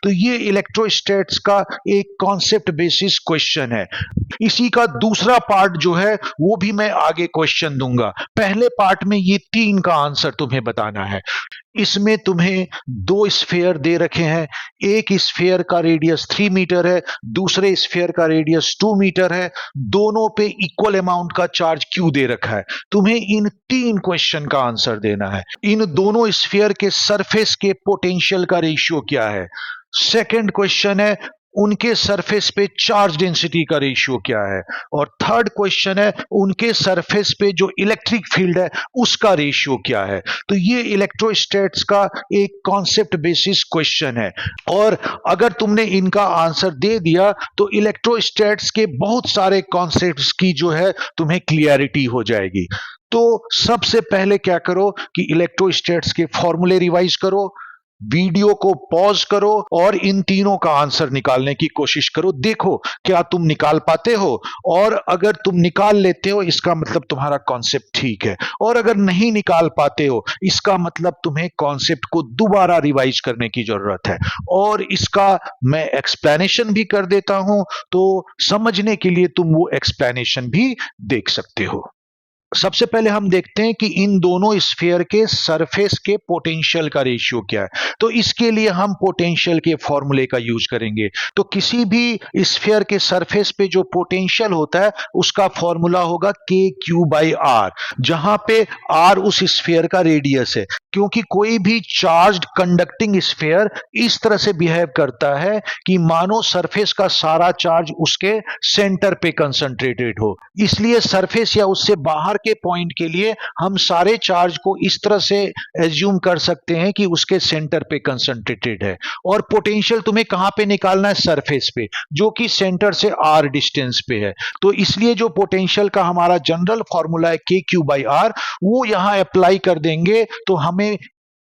तो ये इलेक्ट्रोस्टैट्स का एक कॉन्सेप्ट बेसिस क्वेश्चन है। इसी का दूसरा पार्ट जो है वो भी मैं आगे क्वेश्चन दूंगा। पहले पार्ट में ये 3 का आंसर तुम्हें बताना है। इसमें तुम्हें 2 स्फीयर दे रखे हैं। एक स्फीयर का रेडियस 3 मीटर है, दूसरे स्फीयर का रेडियस 2 मीटर है। दोनों पे इक्वल अमाउंट का चार्ज क्यू दे रखा है। तुम्हें इन 3 क्वेश्चन का आंसर देना है। इन दोनों स्फीयर के सरफेस के पोटेंशियल का रेशियो क्या है। सेकंड क्वेश्चन है उनके सरफेस पे चार्ज डेंसिटी का रेशियो क्या है। और थर्ड क्वेश्चन है उनके सरफेस पे जो इलेक्ट्रिक फील्ड है उसका रेशियो क्या है। तो ये इलेक्ट्रोस्टैट्स का एक कॉन्सेप्ट बेसिस क्वेश्चन है। और अगर तुमने इनका आंसर दे दिया तो इलेक्ट्रोस्टैट्स के बहुत सारे कॉन्सेप्ट्स की जो है तुम्हें क्लियरिटी हो जाएगी। तो सबसे पहले क्या करो कि इलेक्ट्रोस्टैट्स के फॉर्मूले रिवाइज करो, वीडियो को पॉज करो और इन तीनों का आंसर निकालने की कोशिश करो। देखो क्या तुम निकाल पाते हो, और अगर तुम निकाल लेते हो इसका मतलब तुम्हारा कॉन्सेप्ट ठीक है, और अगर नहीं निकाल पाते हो इसका मतलब तुम्हें कॉन्सेप्ट को दोबारा रिवाइज करने की जरूरत है। और इसका मैं एक्सप्लेनेशन भी कर देता हूं, तो समझने के लिए तुम वो एक्सप्लेनेशन भी देख सकते हो। सबसे पहले हम देखते हैं कि इन दोनों स्फीयर के सरफेस के पोटेंशियल का रेशियो क्या है। तो इसके लिए हम पोटेंशियल के फॉर्मूले का यूज करेंगे। तो किसी भी स्फीयर के सरफेस पे जो पोटेंशियल होता है उसका फॉर्मूला होगा के क्यू बाई आर, जहां पे आर उस स्फीयर का रेडियस है। क्योंकि कोई भी चार्ज्ड कंडक्टिंग स्फीयर इस तरह से बिहेव करता है कि मानो सरफेस का सारा चार्ज उसके सेंटर पे कंसंट्रेटेड हो, इसलिए सरफेस या उससे बाहर के पॉइंट के लिए हम सारे चार्ज को इस तरह से एज्यूम कर सकते हैं कि उसके सेंटर पे कंसंट्रेटेड है। और पोटेंशियल तुम्हें कहां पे निकालना है, सरफेस पे, जो कि सेंटर से आर डिस्टेंस पे है। तो इसलिए जो पोटेंशियल का हमारा जनरल फॉर्मूला है के क्यू बाई आर, वो यहां अप्लाई कर देंगे तो हमें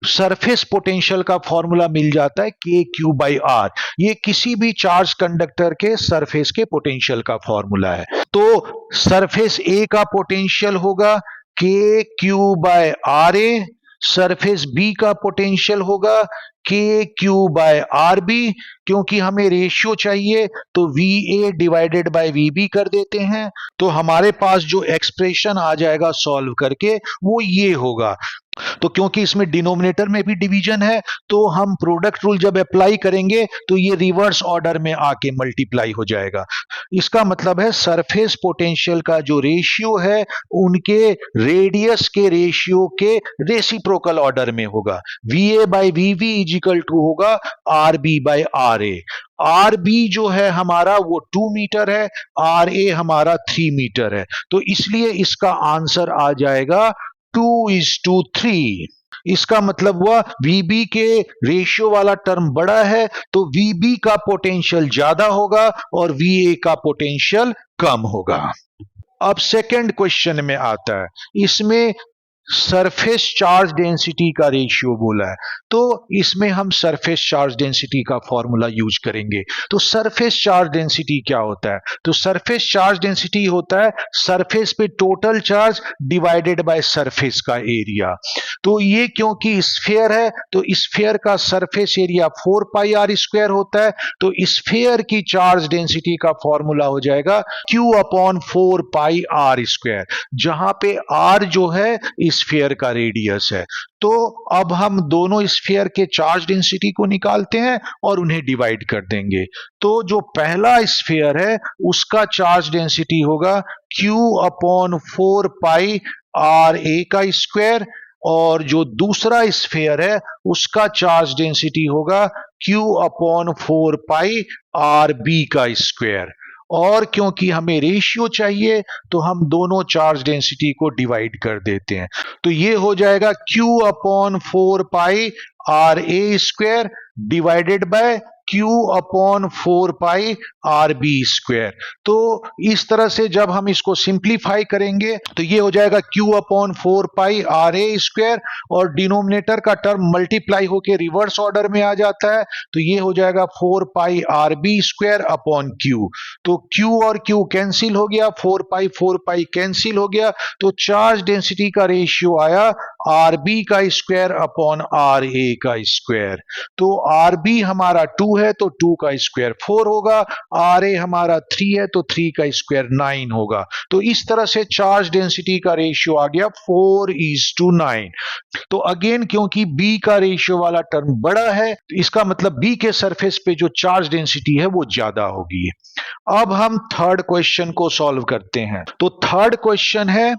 सरफेस पोटेंशियल का फॉर्मूला मिल जाता है के क्यू बाई आर। ये किसी भी चार्ज कंडक्टर के सरफेस के पोटेंशियल का फॉर्मूला है। तो सरफेस ए का पोटेंशियल होगा k q by r A, surface B का पोटेंशियल होगा k q by R B. क्योंकि हमें रेशियो चाहिए तो V A divided by V B कर देते हैं। तो हमारे पास जो एक्सप्रेशन आ जाएगा सॉल्व करके वो ये होगा। तो क्योंकि इसमें डिनोमिनेटर में भी डिवीजन है तो हम प्रोडक्ट रूल जब अप्लाई करेंगे तो ये रिवर्स ऑर्डर में आके मल्टीप्लाई हो जाएगा। इसका मतलब है सरफेस पोटेंशियल का जो रेशियो है उनके रेडियस के रेशियो के रेसिप्रोकल ऑर्डर में होगा। V A by V V equal to होगा R B by R A. R B जो है हमारा वो 2 मीटर है, आर ए हमारा 3 मीटर है। तो इसलिए इसका आंसर आ जाएगा 2:3। इसका मतलब हुआ वीबी के रेशियो वाला टर्म बड़ा है तो वीबी का पोटेंशियल ज्यादा होगा और वीए का पोटेंशियल कम होगा। अब सेकंड क्वेश्चन में आता है, इसमें सरफेस चार्ज डेंसिटी का रेशियो बोला है। तो इसमें हम सरफेस चार्ज डेंसिटी का फॉर्मूला यूज करेंगे। तो सरफेस चार्ज डेंसिटी क्या होता है, तो सरफेस चार्ज डेंसिटी होता है सरफेस पे total charge divided by surface का एरिया। तो ये क्योंकि स्फीयर है तो स्फीयर का surface area 4 pi r square होता है। तो स्फीयर की चार्ज डेंसिटी का फॉर्मूला हो जाएगा Q upon 4 pi r square, जहां पे आर जो है स्फीयर का रेडियस है। तो अब हम दोनों स्फीयर के चार्ज डेंसिटी को निकालते हैं और उन्हें डिवाइड कर देंगे। तो जो पहला स्फीयर है उसका चार्ज डेंसिटी होगा Q upon 4 pi are A का स्क्वायर, और जो दूसरा स्फीयर है उसका चार्ज डेंसिटी होगा Q upon 4 pi are B का स्क्वायर। और क्योंकि हमें रेशियो चाहिए तो हम दोनों चार्ज डेंसिटी को डिवाइड कर देते हैं। तो ये हो जाएगा Q upon 4 pi are A square divided by Q upon 4 pi are B square. तो इस तरह से जब हम इसको सिंप्लीफाई करेंगे तो ये हो जाएगा Q upon 4 pi are A square, और डिनोमिनेटर का टर्म मल्टीप्लाई होके रिवर्स ऑर्डर में आ जाता है। तो ये हो जाएगा 4 pi are B square upon Q। तो Q और Q कैंसिल हो गया, 4 पाई कैंसिल हो गया। तो चार्ज डेंसिटी का रेशियो आया आर बी का स्क्वायर अपॉन आर ए का स्क्वायर। तो आर बी हमारा 2 है तो 2 का स्क्वायर 4 होगा, आर ए हमारा 3 है तो 3 का स्क्वायर 9 होगा। तो इस तरह से चार्ज डेंसिटी का रेशियो आ गया 4:9। तो अगेन क्योंकि बी का रेशियो वाला टर्म बड़ा है, तो इसका मतलब बी के सरफेस पे जो चार्ज डेंसिटी है वो ज्यादा होगी। अब हम थर्ड क्वेश्चन को सॉल्व करते हैं। तो थर्ड क्वेश्चन है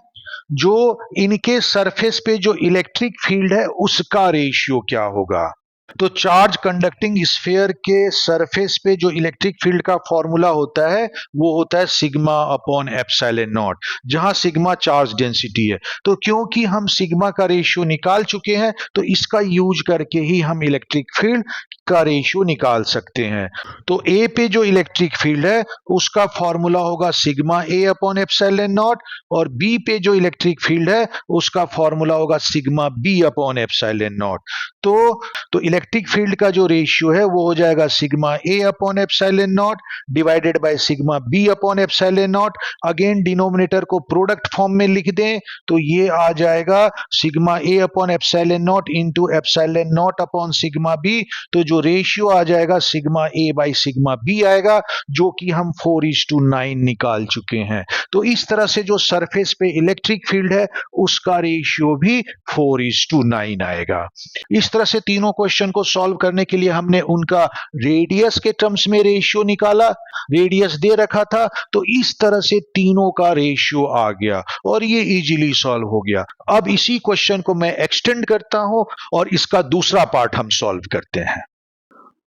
जो इनके सरफेस पे जो इलेक्ट्रिक फील्ड है उसका रेशियो क्या होगा। तो चार्ज कंडक्टिंग स्फीयर के सरफेस पे जो इलेक्ट्रिक फील्ड का फॉर्मूला होता है वो होता है सिग्मा अपॉन एप्सिलॉन नॉट, जहां सिग्मा चार्ज डेंसिटी है। तो क्योंकि हम सिग्मा का रेशियो निकाल चुके हैं तो इसका यूज करके ही हम इलेक्ट्रिक फील्ड का रेशियो निकाल सकते हैं। तो ए पे जो इलेक्ट्रिक फील्ड है उसका फॉर्मूला होगा sigma A upon epsilon naught, और बी पे जो इलेक्ट्रिक फील्ड है उसका फॉर्मूला होगा sigma B upon epsilon naught. तो इलेक्ट्रिक फील्ड का जो रेशियो है वो हो जाएगा sigma A upon epsilon naught divided by sigma B upon epsilon naught. Again denominator को प्रोडक्ट फॉर्म में लिख दें तो ये आ जाएगा sigma A upon epsilon naught into epsilon naught upon sigma B. तो जो रेशियो आ जाएगा sigma A by sigma B आएगा, जो कि हम 4:9 निकाल चुके हैं। तो इस तरह से जो सरफेस पे इलेक्ट्रिक फील्ड है उसका रेशियो भी 4:9 आएगा। इस तरह से तीनों क्वेश्चन को सॉल्व करने के लिए हमने उनका रेडियस के टर्म्स में रेशियो निकाला, रेडियस दे रखा था, तो इस तरह से तीनों का रेशियो आ गया और ये इजीली सॉल्व हो गया। अब इसी क्वेश्चन को मैं एक्सटेंड करता हूं और इसका दूसरा पार्ट हम सॉल्व करते हैं।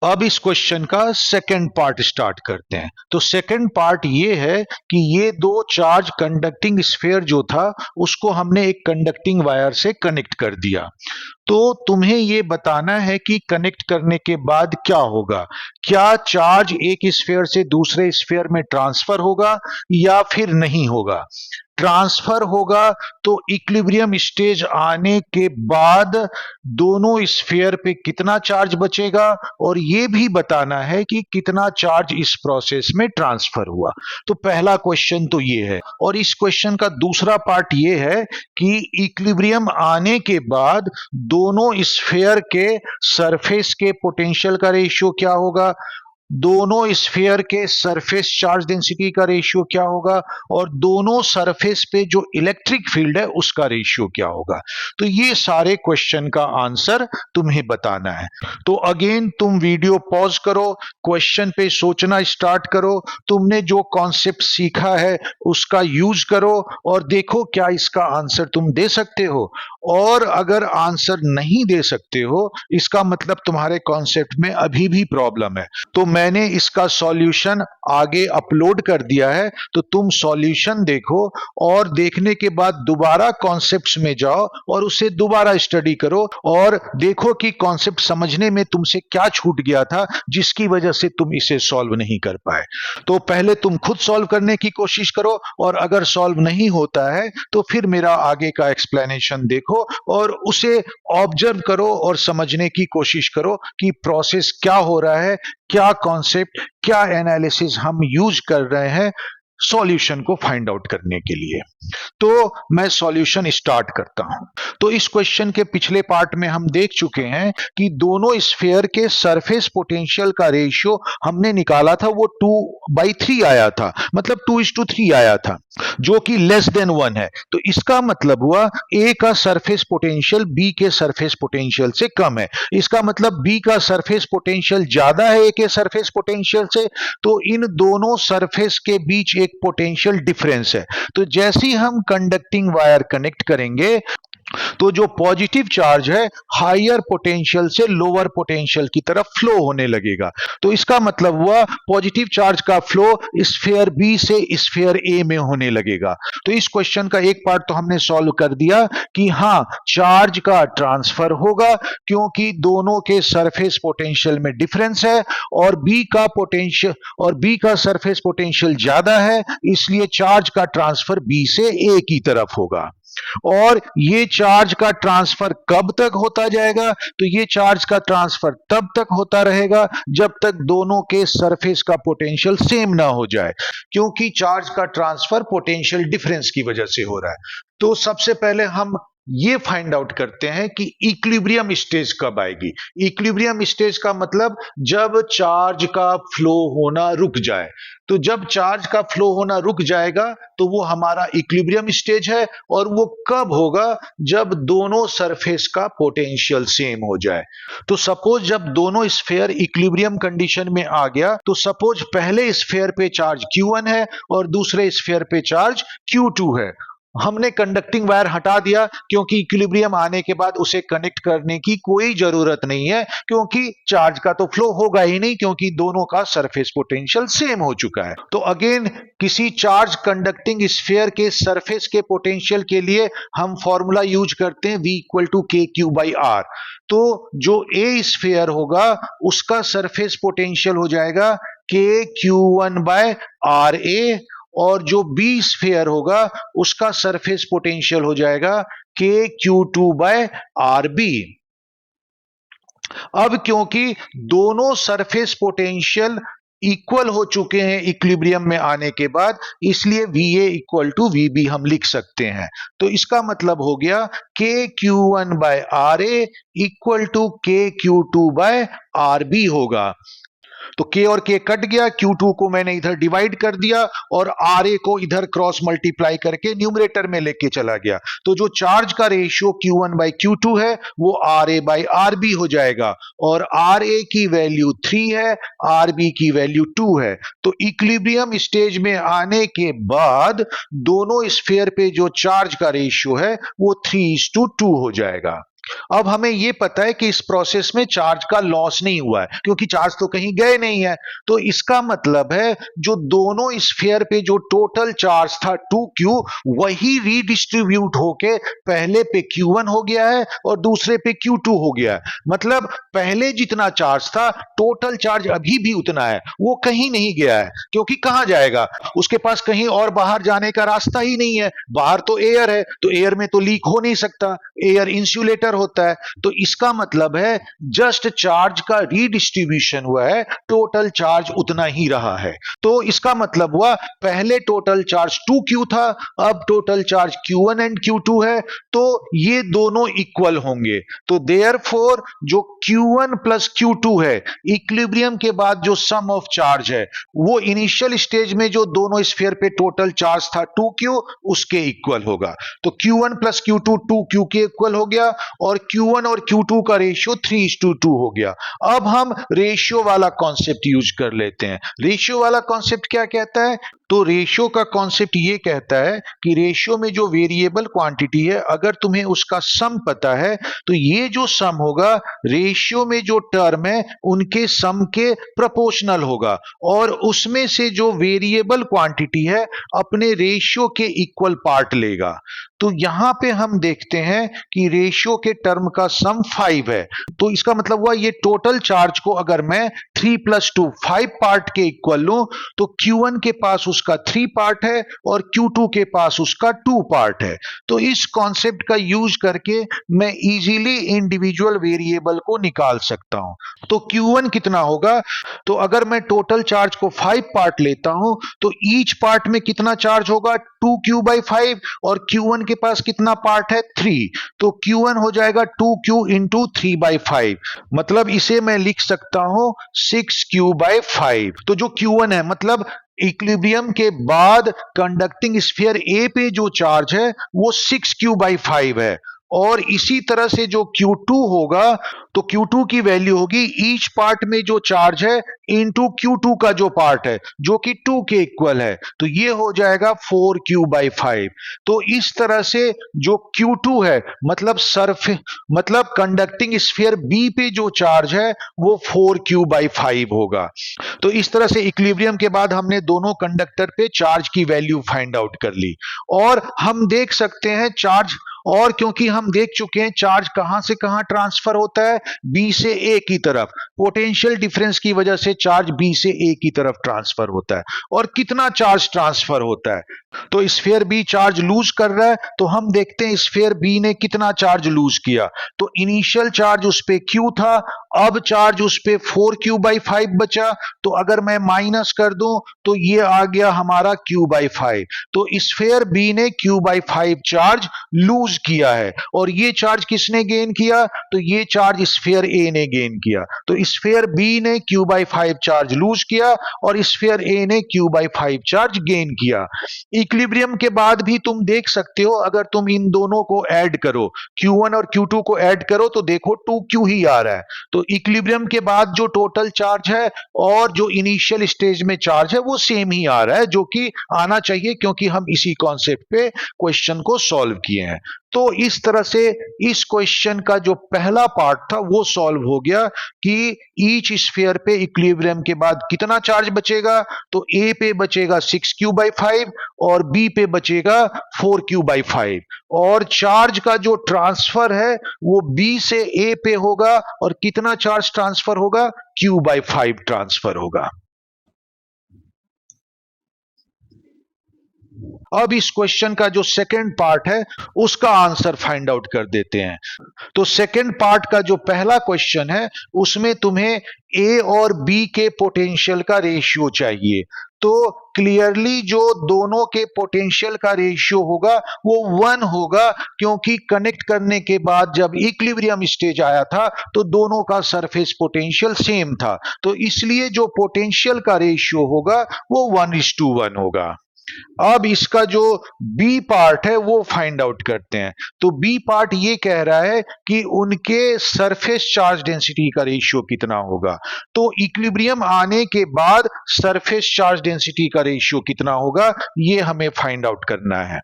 अब इस क्वेश्चन का सेकंड पार्ट स्टार्ट करते हैं। तो सेकंड पार्ट ये है कि ये दो चार्ज कंडक्टिंग स्फीयर जो था उसको हमने एक कंडक्टिंग वायर से कनेक्ट कर दिया। तो तुम्हें ये बताना है कि कनेक्ट करने के बाद क्या होगा, क्या चार्ज एक स्फीयर से दूसरे स्फीयर में ट्रांसफर होगा या फिर नहीं होगा। ट्रांसफर होगा तो इक्विलिब्रियम स्टेज आने के बाद दोनों स्फीयर पे कितना चार्ज बचेगा, और ये भी बताना है कि कितना चार्ज इस प्रोसेस में ट्रांसफर हुआ। तो पहला क्वेश्चन तो ये है, और इस क्वेश्चन का दूसरा पार्ट ये है कि इक्विलिब्रियम आने के बाद दोनों स्फीयर के सरफेस के पोटेंशियल का रेशियो क्या होगा, दोनों स्फीयर के सरफेस चार्ज डेंसिटी का रेशियो क्या होगा, और दोनों सरफेस पे जो इलेक्ट्रिक फील्ड है उसका रेशियो क्या होगा। तो ये सारे क्वेश्चन का आंसर तुम्हें बताना है। तो अगेन तुम वीडियो पॉज करो, क्वेश्चन पे सोचना स्टार्ट करो, तुमने जो कॉन्सेप्ट सीखा है उसका यूज करो और देखो क्या इसका आंसर तुम दे सकते हो। और अगर आंसर नहीं दे सकते हो इसका मतलब तुम्हारे कॉन्सेप्ट में अभी भी प्रॉब्लम है। तो मैंने इसका सॉल्यूशन आगे अपलोड कर दिया है, तो तुम सॉल्यूशन देखो और देखने के बाद दोबारा कॉन्सेप्ट्स में जाओ और उसे दोबारा स्टडी करो और देखो कि कॉन्सेप्ट समझने में तुमसे क्या छूट गया था जिसकी वजह से तुम इसे सॉल्व नहीं कर पाए। तो पहले तुम खुद सॉल्व करने की कोशिश करो, और अगर सॉल्व नहीं होता है तो फिर मेरा आगे का एक्सप्लेनेशन देखो और उसे ऑब्जर्व करो और समझने की कोशिश करो कि प्रोसेस क्या हो रहा है, क्या कॉन्सेप्ट, क्या एनालिसिस हम यूज कर रहे हैं सॉल्यूशन को फाइंड आउट करने के लिए। तो मैं सॉल्यूशन स्टार्ट करता हूं। तो इस क्वेश्चन के पिछले पार्ट में हम देख चुके हैं कि दोनों स्फीयर के सरफेस पोटेंशियल का रेशियो हमने निकाला था, वो 2/3 आया था, मतलब 2:3 आया था, जो कि लेस देन 1 है। तो इसका मतलब हुआ ए का सरफेस पोटेंशियल बी के सरफेस पोटेंशियल से कम है। इसका मतलब बी का सरफेस पोटेंशियल ज्यादा है ए के सरफेस पोटेंशियल से, तो इन दोनों सरफेस के बीच एक पोटेंशियल डिफरेंस है। तो जैसे ही हम कंडक्टिंग वायर कनेक्ट करेंगे तो जो पॉजिटिव चार्ज है हायर पोटेंशियल से लोअर पोटेंशियल की तरफ फ्लो होने लगेगा। तो इसका मतलब हुआ पॉजिटिव चार्ज का फ्लो स्फीयर बी से स्फीयर ए में होने लगेगा। तो इस क्वेश्चन का एक पार्ट तो हमने सॉल्व कर दिया कि हाँ चार्ज का ट्रांसफर होगा क्योंकि दोनों के सरफेस पोटेंशियल में डिफरेंस है, और बी का सरफेस पोटेंशियल ज्यादा है, इसलिए चार्ज का ट्रांसफर बी से ए की तरफ होगा। और ये चार्ज का ट्रांसफर कब तक होता जाएगा, तो ये चार्ज का ट्रांसफर तब तक होता रहेगा जब तक दोनों के सरफेस का पोटेंशियल सेम ना हो जाए, क्योंकि चार्ज का ट्रांसफर पोटेंशियल डिफरेंस की वजह से हो रहा है। तो सबसे पहले हम ये फाइंड आउट करते हैं कि इक्विलिब्रियम स्टेज कब आएगी। इक्विलिब्रियम स्टेज का मतलब जब चार्ज का फ्लो होना रुक जाए। तो जब चार्ज का फ्लो होना रुक जाएगा तो वो हमारा इक्विलिब्रियम स्टेज है। और वो कब होगा? जब दोनों सरफेस का पोटेंशियल सेम हो जाए। तो सपोज जब दोनों स्फीयर इक्विलिब्रियम कंडीशन में आ गया, तो सपोज पहले स्फीयर पे चार्ज Q1 है और दूसरे स्फीयर पे चार्ज Q2 है। हमने कंडक्टिंग वायर हटा दिया क्योंकि इक्विलिब्रियम आने के बाद उसे कनेक्ट करने की कोई जरूरत नहीं है, क्योंकि चार्ज का तो फ्लो होगा ही नहीं, क्योंकि दोनों का सरफेस पोटेंशियल सेम हो चुका है। तो अगेन किसी चार्ज कंडक्टिंग स्फीयर के सरफेस के पोटेंशियल के लिए हम फॉर्मूला यूज करते हैं V इक्वल टू KQ/R। तो जो ए स्फीयर होगा उसका सरफेस पोटेंशियल हो जाएगा KQ1/RA, और जो बी स्फीयर होगा उसका सरफेस पोटेंशियल हो जाएगा KQ2/RB। अब क्योंकि दोनों सरफेस पोटेंशियल इक्वल हो चुके हैं इक्विलिब्रियम में आने के बाद, इसलिए VA इक्वल टू VB हम लिख सकते हैं। तो इसका मतलब हो गया KQ1/RA इक्वल टू KQ2/RB होगा। तो K और K कट गया, Q2 को मैंने इधर डिवाइड कर दिया और RA को इधर क्रॉस मल्टीप्लाई करके न्यूमरेटर में लेके चला गया। तो जो चार्ज का रेशियो Q1/Q2 है वो RA/RB हो जाएगा, और RA की वैल्यू 3 है, RB की वैल्यू 2 है। तो इक्विलिब्रियम स्टेज में आने के बाद दोनों स्फीयर पे जो चार्ज का रेशियो है वो 3:2 हो जाएगा। अब हमें यह पता है कि इस प्रोसेस में चार्ज का लॉस नहीं हुआ है, क्योंकि चार्ज तो कहीं गए नहीं है। तो इसका मतलब है जो दोनों स्फीयर पे जो टोटल चार्ज था 2Q, वही रीडिस्ट्रीब्यूट होके पहले पे Q1 हो गया है और दूसरे पे Q2 हो गया है। मतलब पहले जितना चार्ज था टोटल चार्ज अभी भी उतना है, वो कहीं नहीं गया है। क्योंकि कहां जाएगा? उसके पास कहीं और बाहर जाने का रास्ता ही नहीं है। बाहर तो एयर है, तो एयर में तो लीक हो नहीं सकता, एयर इंसुलेटर होता है। तो इसका मतलब है जस्ट चार्ज का रीडिस्ट्रीब्यूशन हुआ है, टोटल चार्ज उतना ही रहा है। तो इसका मतलब हुआ पहले टोटल चार्ज 2Q था, अब total charge Q1 and Q2 है। तो ये दोनों इक्वल होंगे। तो देयरफॉर जो Q1 प्लस Q2 है, इक्विलिब्रियम के बाद जो सम ऑफ चार्ज है, वो इनिशियल स्टेज में जो दोनों स्फीयर पे टोटल चार्ज था 2Q, उसके इक्वल होगा। तो Q1 प्लस Q2 2Q के इक्वल हो गया, और Q1 और Q2 का रेशियो 3:2 हो गया। अब हम रेशियो वाला कॉन्सेप्ट यूज कर लेते हैं। रेशियो वाला कॉन्सेप्ट क्या कहता है? तो रेशियो का कॉन्सेप्ट ये कहता है कि रेशियो में जो वेरिएबल क्वांटिटी है, अगर तुम्हें उसका सम पता है, तो ये जो सम होगा रेशियो में जो टर्म है उनके सम के प्रोपोर्शनल होगा, और उसमें से जो वेरिएबल क्वांटिटी है अपने रेशियो के इक्वल पार्ट लेगा। तो यहां पे हम देखते हैं कि रेशियो के टर्म का सम 5 है। तो इसका मतलब हुआ ये टोटल चार्ज को अगर मैं 3 + 2 5 पार्ट के इक्वल लूं, तो Q1 के पास उसका 3 पार्ट है और Q2 के पास उसका 2 पार्ट है। तो इस कॉन्सेप्ट का यूज करके मैं इजीली इंडिविजुअल वेरिएबल को निकाल सकता हूं। तो Q1 कितना होगा? तो अगर मैं टोटल चार्ज को 5 पार्ट लेता हूं, तो ईच पार्ट में कितना चार्ज होगा? 2Q/5, और Q1 के पास कितना पार्ट है? 3। तो Q1 हो जाएगा 2Q × 3/5। मतलब इसे मैं लिख सकता हूं 6Q/5। तो जो Q1 है, मतलब इक्विलिब्रियम के बाद कंडक्टिंग स्फीयर ए पे जो चार्ज है वो 6Q/5 है। और इसी तरह से जो Q2 होगा, तो Q2 की वैल्यू होगी ईच पार्ट में जो चार्ज है इनटू Q2 का जो पार्ट है, जो कि 2 के इक्वल है। तो ये हो जाएगा 4Q/5। तो इस तरह से जो Q2 है, मतलब कंडक्टिंग स्फीयर बी पे जो चार्ज है वो 4Q/5 होगा। तो इस तरह से इक्विलिब्रियम के बाद हमने दोनों कंडक्टर पे चार्ज की वैल्यू फाइंड आउट कर ली। और हम देख सकते हैं चार्ज, और क्योंकि हम देख चुके हैं चार्ज कहां से कहां ट्रांसफर होता है, बी से ए की तरफ। पोटेंशियल डिफरेंस की वजह से चार्ज बी से ए की तरफ ट्रांसफर होता है। और कितना चार्ज ट्रांसफर होता है? तो स्फीयर बी चार्ज लूज कर रहा है, तो हम देखते हैं स्फीयर बी ने कितना चार्ज लूज किया। तो इनिशियल चार्ज उस पे Q था, अब चार्ज उस पे 4Q/5 बचा। तो अगर मैं माइनस कर दूं तो ये आ गया हमारा Q/5। तो स्फीयर बी ने Q/5 चार्ज लूज लूज किया है, और ये चार्ज किसने गेन किया? तो ये चार्ज स्फीयर ए ने गेन किया। तो स्फीयर बी ने Q/5 चार्ज लूज किया और स्फीयर ए ने Q/5 चार्ज गेन किया। इक्विलिब्रियम के बाद भी तुम देख सकते हो, अगर तुम इन दोनों को ऐड करो, Q1 और Q2 को ऐड करो, तो देखो 2Q ही आ रहा है। तो इक्विलिब्रियम के बाद जो टोटल चार्ज है और जो इनिशियल स्टेज में चार्ज है वो सेम ही आ रहा है, जो कि आना चाहिए, क्योंकि हम इसी कॉन्सेप्ट पे क्वेश्चन को सॉल्व किए हैं। तो इस तरह से इस क्वेश्चन का जो पहला पार्ट था वो सॉल्व हो गया कि ईच स्फीयर पे इक्विलिब्रियम के बाद कितना चार्ज बचेगा। तो ए पे बचेगा 6Q/5 और बी पे बचेगा 4Q/5, और चार्ज का जो ट्रांसफर है वो बी से ए पे होगा, और कितना चार्ज ट्रांसफर होगा? Q/5 ट्रांसफर होगा। अब इस क्वेश्चन का जो सेकंड पार्ट है उसका आंसर फाइंड आउट कर देते हैं। तो सेकंड पार्ट का जो पहला क्वेश्चन है उसमें तुम्हें ए और बी के पोटेंशियल का रेशियो चाहिए। तो क्लियरली जो दोनों के पोटेंशियल का रेशियो होगा वो 1 होगा, क्योंकि कनेक्ट करने के बाद जब इक्विलिब्रियम स्टेज आया था तो दोनों का सरफेस पोटेंशियल सेम था, तो इसलिए जो पोटेंशियल का रेशियो होगा वो 1:1 होगा। अब इसका जो बी पार्ट है वो फाइंड आउट करते हैं। तो बी पार्ट ये कह रहा है कि उनके सरफेस चार्ज डेंसिटी का रेशियो कितना होगा। तो इक्विलिब्रियम आने के बाद सरफेस चार्ज डेंसिटी का रेशियो कितना होगा ये हमें फाइंड आउट करना है।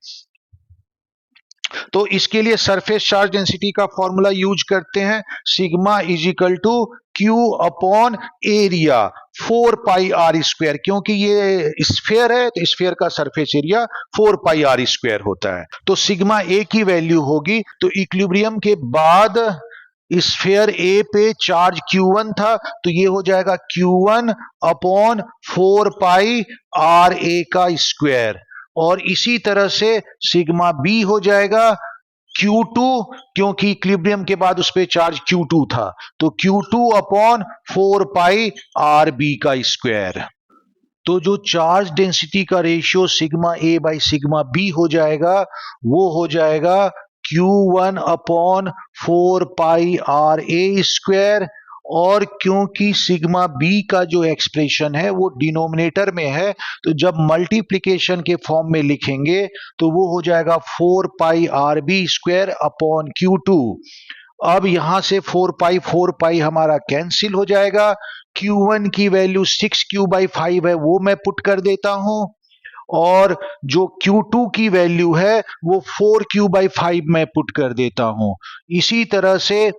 तो इसके लिए सरफेस चार्ज डेंसिटी का फॉर्मूला यूज करते हैं, sigma is equal to Q upon area 4πr², क्योंकि ये स्फीयर है तो स्फीयर का सरफेस एरिया 4πr² होता है। तो सिग्मा ए की वैल्यू होगी, तो इक्विलिब्रियम के बाद स्फीयर ए पे चार्ज Q1 था, तो ये हो जाएगा Q1 अपॉन 4πRA का स्क्वायर, और इसी तरह से सिग्मा बी हो जाएगा Q2, क्योंकि इक्विलिब्रियम के बाद उस पे चार्ज Q2 था, तो Q2 अपॉन 4πRB का स्क्वायर। तो जो चार्ज डेंसिटी का ratio sigma A by sigma B हो जाएगा वो हो जाएगा Q1 अपॉन 4πRA², और क्योंकि सिग्मा बी का जो एक्सप्रेशन है वो डिनोमिनेटर में है, तो जब मल्टीप्लिकेशन के फॉर्म में लिखेंगे तो वो हो जाएगा 4πRB² अपॉन Q2। अब यहां से 4π हमारा कैंसिल हो जाएगा। Q1 की वैल्यू 6Q/5 है वो मैं पुट कर देता हूं, और जो Q2 की वैल्यू है वो 4Q/5 मैं पुट कर देता हूं। इसी तरह से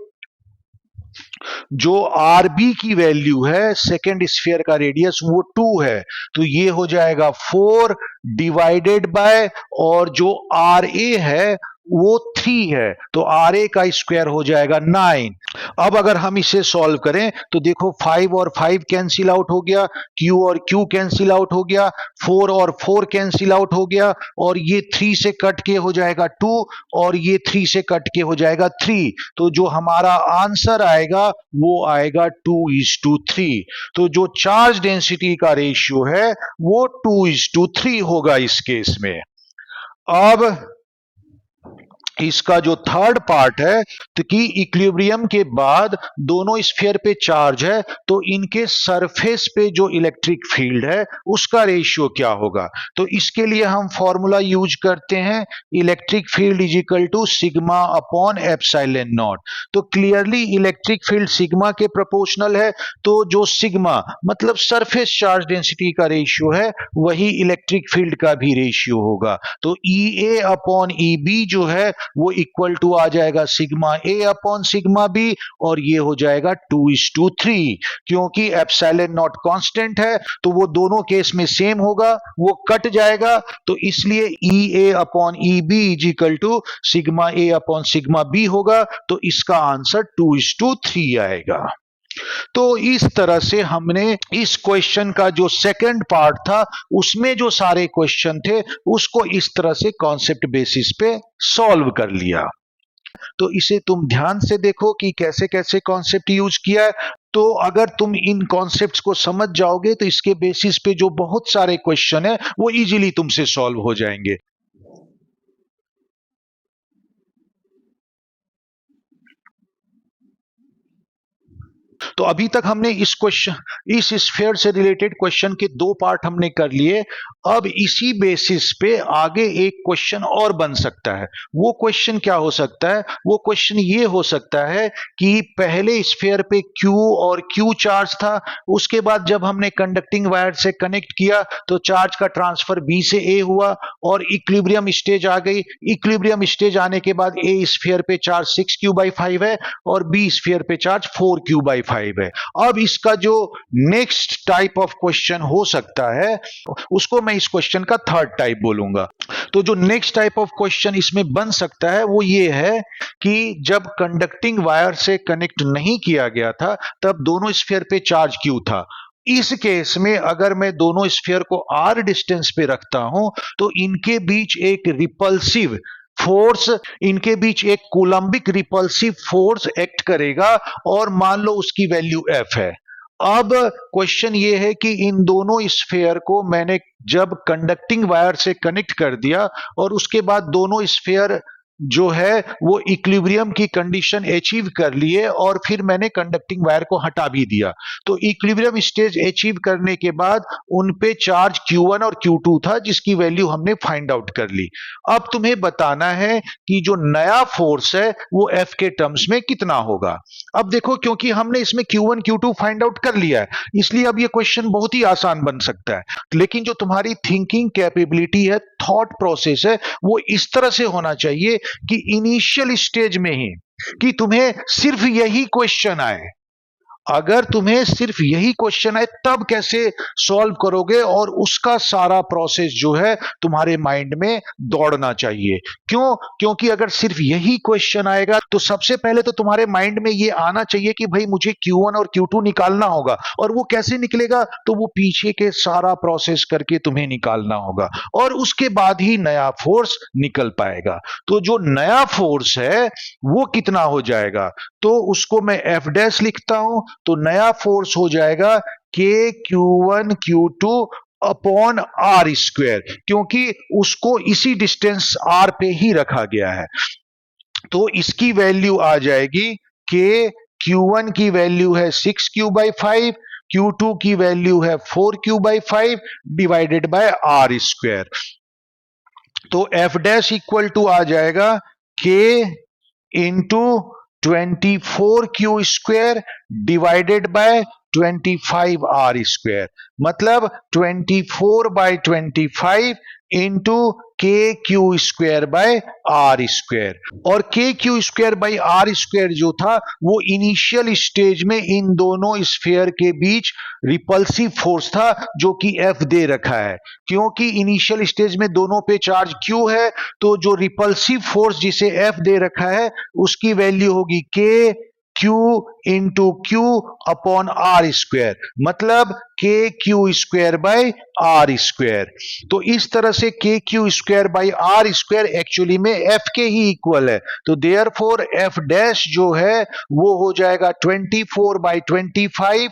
जो RB की वैल्यू है, सेकेंड स्फीयर का रेडियस, वो 2 है, तो ये हो जाएगा 4 डिवाइडेड बाय, और जो RA है वो 3 है, तो RA का स्क्वायर हो जाएगा 9। अब अगर हम इसे सॉल्व करें तो देखो 5 और 5 कैंसिल आउट हो गया, Q और Q कैंसिल आउट हो गया, 4 और 4 कैंसिल आउट हो गया, और ये 3 से कट के हो जाएगा 2, और ये 3 से कट के हो जाएगा 3। तो जो हमारा आंसर आएगा वो आएगा 2:3। तो जो चार्ज डेंसिटी का रेशियो है वो 2:3 होगा इस केस में। अब इसका जो थर्ड पार्ट है, तो कि इक्विलिब्रियम के बाद दोनों स्फीयर पे चार्ज है, तो इनके सरफेस पे जो इलेक्ट्रिक फील्ड है उसका रेशियो क्या होगा। तो इसके लिए हम फॉर्मूला यूज करते हैं, electric field is equal to sigma upon epsilon naught. तो क्लियरली इलेक्ट्रिक फील्ड सिग्मा के प्रोपोर्शनल है, तो जो सिग्मा मतलब सरफेस चार्ज डेंसिटी का रेशियो है वही इलेक्ट्रिक फील्ड का भी रेशियो होगा। तो EA अपॉन EB जो है वो इक्वल टू आ जाएगा sigma A upon sigma B, और ये हो जाएगा 2:3। क्योंकि एप्सिलॉन नॉट कांस्टेंट है तो वो दोनों केस में सेम होगा, वो कट जाएगा, तो इसलिए EA upon EB is equal to sigma A upon sigma B होगा। तो इसका आंसर 2:3 आएगा। तो इस तरह से हमने इस क्वेश्चन का जो सेकंड पार्ट था उसमें जो सारे क्वेश्चन थे उसको इस तरह से कॉन्सेप्ट बेसिस पे सॉल्व कर लिया। तो इसे तुम ध्यान से देखो कि कैसे कैसे कॉन्सेप्ट यूज किया है। तो अगर तुम इन कॉन्सेप्ट्स को समझ जाओगे तो इसके बेसिस पे जो बहुत सारे क्वेश्चन है वो इजीली तुमसे सॉल्व हो जाएंगे। तो अभी तक हमने इस स्फीयर से रिलेटेड क्वेश्चन के दो पार्ट हमने कर लिए। अब इसी बेसिस पे आगे एक क्वेश्चन और बन सकता है। वो क्वेश्चन क्या हो सकता है? वो क्वेश्चन ये हो सकता है कि पहले स्फीयर पे Q और Q चार्ज था, उसके बाद जब हमने कंडक्टिंग वायर से कनेक्ट किया तो चार्ज का ट्रांसफर B से A हुआ और इक्विलिब्रियम स्टेज आ गई। इक्विलिब्रियम स्टेज आने के बाद A स्फीयर पे चार्ज 6Q/5 है और B स्फीयर पे चार्ज 4Q/5 है। अब इसका जो नेक्स्ट टाइप ऑफ क्वेश्चन हो सकता है उसको मैं इस क्वेश्चन का थर्ड टाइप बोलूंगा। तो जो नेक्स्ट टाइप ऑफ क्वेश्चन इसमें बन सकता है वो ये है कि जब कंडक्टिंग वायर से कनेक्ट नहीं किया गया था तब दोनों स्फीयर पे चार्ज Q था। इस केस में अगर मैं दोनों स्फीयर को R डिस्टेंस पे रखता हूं तो इनके बीच एक रिपल्सिव फोर्स, इनके बीच एक कूलम्बिक रिपल्सिव फोर्स एक्ट करेगा और मान लो उसकी वैल्यू F है। अब क्वेश्चन ये है कि इन दोनों स्फीयर को मैंने जब कंडक्टिंग वायर से कनेक्ट कर दिया और उसके बाद दोनों स्फीयर जो है वो इक्विलिब्रियम की कंडीशन अचीव कर लिए और फिर मैंने कंडक्टिंग वायर को हटा भी दिया, तो इक्विलिब्रियम स्टेज अचीव करने के बाद उन पे चार्ज Q1 और Q2 था जिसकी वैल्यू हमने फाइंड आउट कर ली। अब तुम्हें बताना है कि जो नया फोर्स है वो F के टर्म्स में कितना होगा। अब देखो, क्योंकि हमने इसमें Q1 Q2 फाइंड आउट कर लिया है इसलिए अब ये क्वेश्चन बहुत ही आसान बन सकता है। लेकिन जो तुम्हारी थिंकिंग कैपेबिलिटी है, थॉट प्रोसेस है, वो इस तरह से होना चाहिए कि इनिशियल स्टेज में ही कि तुम्हें सिर्फ यही क्वेश्चन आए। अगर तुम्हें सिर्फ यही क्वेश्चन है तब कैसे सॉल्व करोगे, और उसका सारा प्रोसेस जो है तुम्हारे माइंड में दौड़ना चाहिए। क्यों? क्योंकि अगर सिर्फ यही क्वेश्चन आएगा तो सबसे पहले तो तुम्हारे माइंड में ये आना चाहिए कि भाई मुझे Q1 और Q2 निकालना होगा, और वो कैसे निकलेगा? तो वो पीछे के सारा प्रोसेस करके तुम्हें निकालना होगा और उसके बाद ही नया फोर्स निकल पाएगा। तो जो नया फोर्स है वो कितना हो जाएगा? तो उसको मैं F डैश लिखता हूं, तो नया फोर्स हो जाएगा KQ1 Q2 upon R square, क्योंकि उसको इसी डिस्टेंस R पे ही रखा गया है। तो इसकी वैल्यू आ जाएगी कि Q1 की वैल्यू है 6Q/5, Q2 की वैल्यू है 4Q/5 divided by R square. तो F डैश इक्वल टू आ जाएगा K into 24Q square divided bye 25R square, मतलब 24/25 into KQ square by R square. और KQ square by R square जो था वो initial stage में इन दोनों स्फीयर के बीच रिपल्सिव फोर्स था जो कि F दे रखा है। क्योंकि इनिशियल स्टेज में दोनों पे चार्ज Q है तो जो रिपल्सिव फोर्स जिसे F दे रखा है उसकी वैल्यू होगी K Q into Q upon R square, मतलब KQ square by R square. तो इस तरह से KQ square by R square actually में F के ही इक्वल है। तो देयरफॉर F डैश जो है वो हो जाएगा 24/25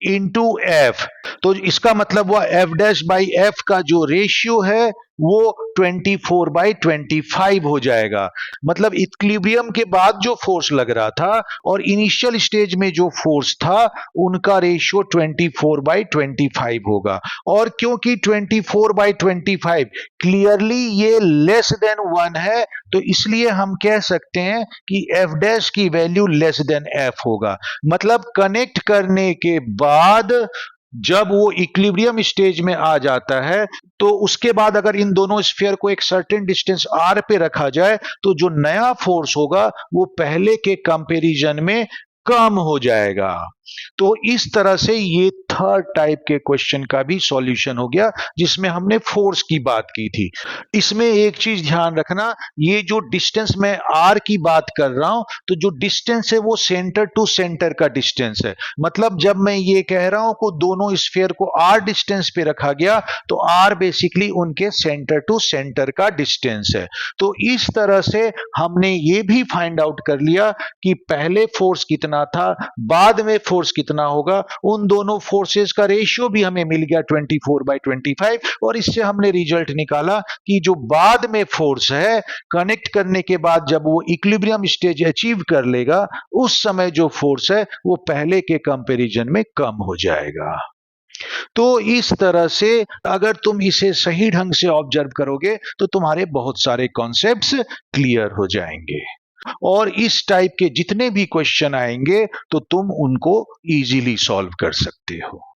इंटू F। तो इसका मतलब हुआ F डैश बाई F का जो रेशियो है वो 24/25 हो जाएगा। मतलब इक्विलिब्रियम के बाद जो फोर्स लग रहा था और इनिशियल स्टेज में जो फोर्स था उनका रेशियो 24/25 होगा। और क्योंकि 24/25 क्लियरली ये लेस देन 1 है तो इसलिए हम कह सकते हैं कि F डैश की वैल्यू लेस देन F होगा। मतलब कनेक्ट करने के बाद जब वो इक्विलिब्रियम स्टेज में आ जाता है तो उसके बाद अगर इन दोनों स्फीयर को एक सर्टेन डिस्टेंस R पे रखा जाए तो जो नया फोर्स होगा वो पहले के कंपैरिजन में कम हो जाएगा। तो इस तरह से ये थर्ड टाइप के क्वेश्चन का भी सॉल्यूशन हो गया जिसमें हमने फोर्स की बात की थी। इसमें एक चीज ध्यान रखना, ये जो डिस्टेंस मैं R की बात कर रहा हूं तो जो डिस्टेंस है वो सेंटर टू सेंटर का डिस्टेंस है। मतलब जब मैं ये कह रहा हूं कि दोनों स्फीयर को R डिस्टेंस पे रखा गया तो R बेसिकली उनके सेंटर टू सेंटर का डिस्टेंस है। तो इस तरह से हमने ये भी फाइंड आउट कर लिया कि पहले फोर्स कितना था, बाद में फोर्स कितना होगा, उन दोनों फोर्सेस का रेशियो भी हमें मिल गया 24/25 और इससे हमने रिजल्ट निकाला कि जो बाद में फोर्स है कनेक्ट करने के बाद जब वो इक्विलिब्रियम स्टेज अचीव कर लेगा उस समय जो फोर्स है वो पहले के कंपैरिजन में कम हो जाएगा। तो इस तरह से अगर तुम इसे सही ढंग से ऑब्जर्व करोगे तो तुम्हारे बहुत सारे कॉन्सेप्ट्स क्लियर हो जाएंगे और इस टाइप के जितने भी क्वेश्चन आएंगे तो तुम उनको इजीली सॉल्व कर सकते हो।